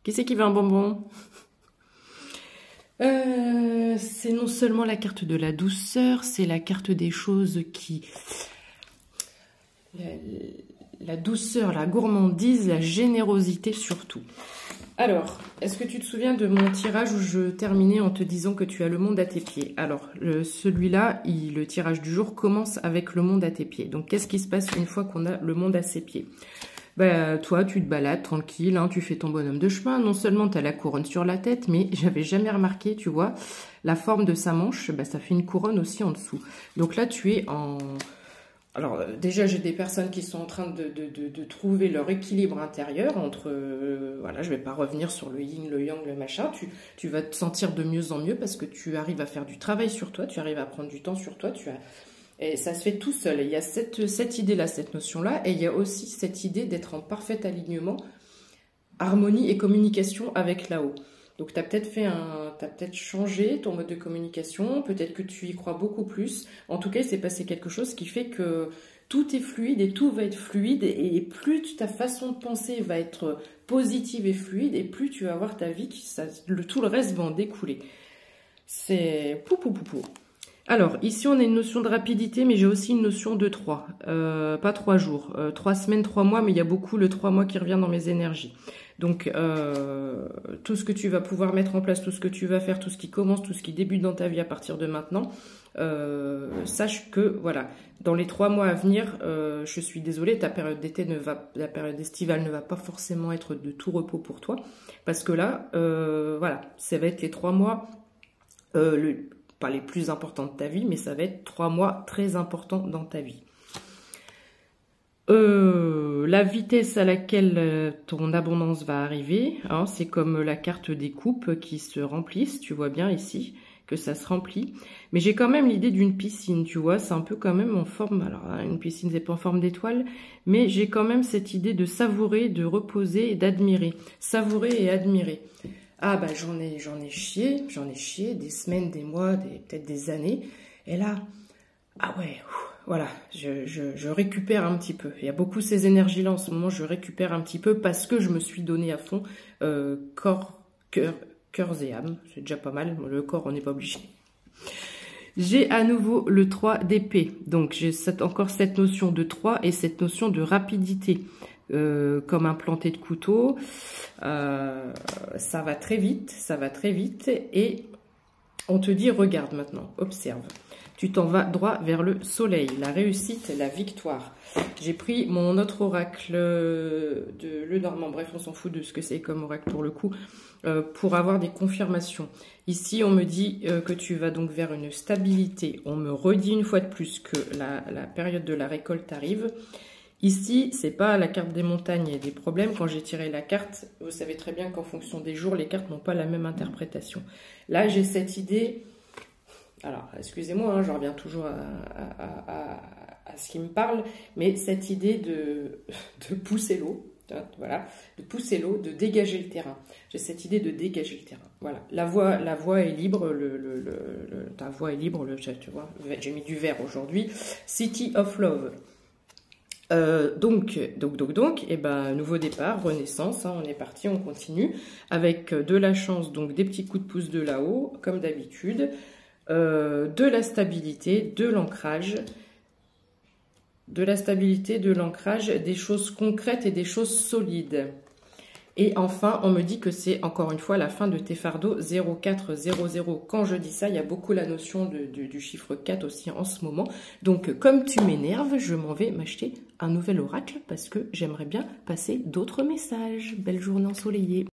Qui c'est qui veut un bonbon? C'est non seulement la carte de la douceur, c'est la carte des choses qui... La douceur, la gourmandise, la générosité surtout. Alors, est-ce que tu te souviens de mon tirage où je terminais en te disant que tu as le monde à tes pieds? Alors, celui-là, le tirage du jour commence avec le monde à tes pieds. Donc, qu'est-ce qui se passe une fois qu'on a le monde à ses pieds? Bah, toi, tu te balades tranquille, hein, tu fais ton bonhomme de chemin. Non seulement tu as la couronne sur la tête, mais j'avais jamais remarqué, tu vois, la forme de sa manche, bah, ça fait une couronne aussi en dessous. Donc là, tu es en... Alors, déjà, j'ai des personnes qui sont en train de trouver leur équilibre intérieur entre... voilà, je vais pas revenir sur le yin, le yang, le machin. Tu vas te sentir de mieux en mieux parce que tu arrives à faire du travail sur toi, tu arrives à prendre du temps sur toi, et ça se fait tout seul. Et il y a cette idée-là, cette notion-là, et il y a aussi cette idée d'être en parfait alignement, harmonie et communication avec là-haut. Donc, tu as peut-être changé ton mode de communication, peut-être que tu y crois beaucoup plus. En tout cas, il s'est passé quelque chose qui fait que tout est fluide et tout va être fluide. Et plus ta façon de penser va être positive et fluide, et plus tu vas avoir ta vie, tout le reste va en découler. C'est pou pou pou pou. Alors, ici, on a une notion de rapidité, mais j'ai aussi une notion de 3. Pas 3 jours. 3 semaines, 3 mois, mais il y a beaucoup le 3 mois qui revient dans mes énergies. Donc, tout ce que tu vas pouvoir mettre en place, tout ce que tu vas faire, tout ce qui commence, tout ce qui débute dans ta vie à partir de maintenant, sache que, voilà, dans les 3 mois à venir, je suis désolée, la période estivale ne va pas forcément être de tout repos pour toi, parce que là, voilà, ça va être les 3 mois, pas les plus importants de ta vie, mais ça va être 3 mois très importants dans ta vie. La vitesse à laquelle ton abondance va arriver, hein, c'est comme la carte des coupes qui se remplissent, tu vois bien ici que ça se remplit. Mais j'ai quand même l'idée d'une piscine, tu vois, c'est un peu quand même en forme, alors une piscine c'est pas en forme d'étoile, mais j'ai quand même cette idée de savourer, de reposer et d'admirer. Savourer et admirer. Ah bah j'en ai chié des semaines, des mois, peut-être des années, et là, ah ouais, voilà, je récupère un petit peu. Il y a beaucoup ces énergies-là en ce moment, je récupère un petit peu parce que je me suis donné à fond corps, cœurs et âme. C'est déjà pas mal, le corps, on n'est pas obligé. J'ai à nouveau le 3 d'épée. Donc j'ai encore cette notion de 3 et cette notion de rapidité. Comme un planté de couteau. Ça va très vite, et on te dit, regarde maintenant, observe. Tu t'en vas droit vers le soleil, la réussite, la victoire. J'ai pris mon autre oracle de Lenormand, bref, on s'en fout de ce que c'est comme oracle pour le coup, pour avoir des confirmations. Ici, on me dit que tu vas donc vers une stabilité. On me redit une fois de plus que la période de la récolte arrive. Ici, c'est pas la carte des montagnes et des problèmes. Quand j'ai tiré la carte, vous savez très bien qu'en fonction des jours, les cartes n'ont pas la même interprétation. Là, j'ai cette idée... Alors, excusez-moi, hein, je reviens toujours à ce qui me parle, mais cette idée de pousser l'eau, voilà, de pousser l'eau, de dégager le terrain. J'ai cette idée de dégager le terrain. Voilà, la voie est libre, ta voie est libre, tu vois, j'ai mis du vert aujourd'hui. City of Love. Donc, et ben, nouveau départ, renaissance, hein, on est parti, on continue, avec de la chance, donc des petits coups de pouce de là-haut, comme d'habitude, de la stabilité, de l'ancrage, des choses concrètes et des choses solides. Et enfin, on me dit que c'est encore une fois la fin de tes fardeaux 0400. Quand je dis ça, il y a beaucoup la notion du chiffre 4 aussi en ce moment. Donc, comme tu m'énerves, je m'en vais m'acheter un nouvel oracle parce que j'aimerais bien passer d'autres messages. Belle journée ensoleillée.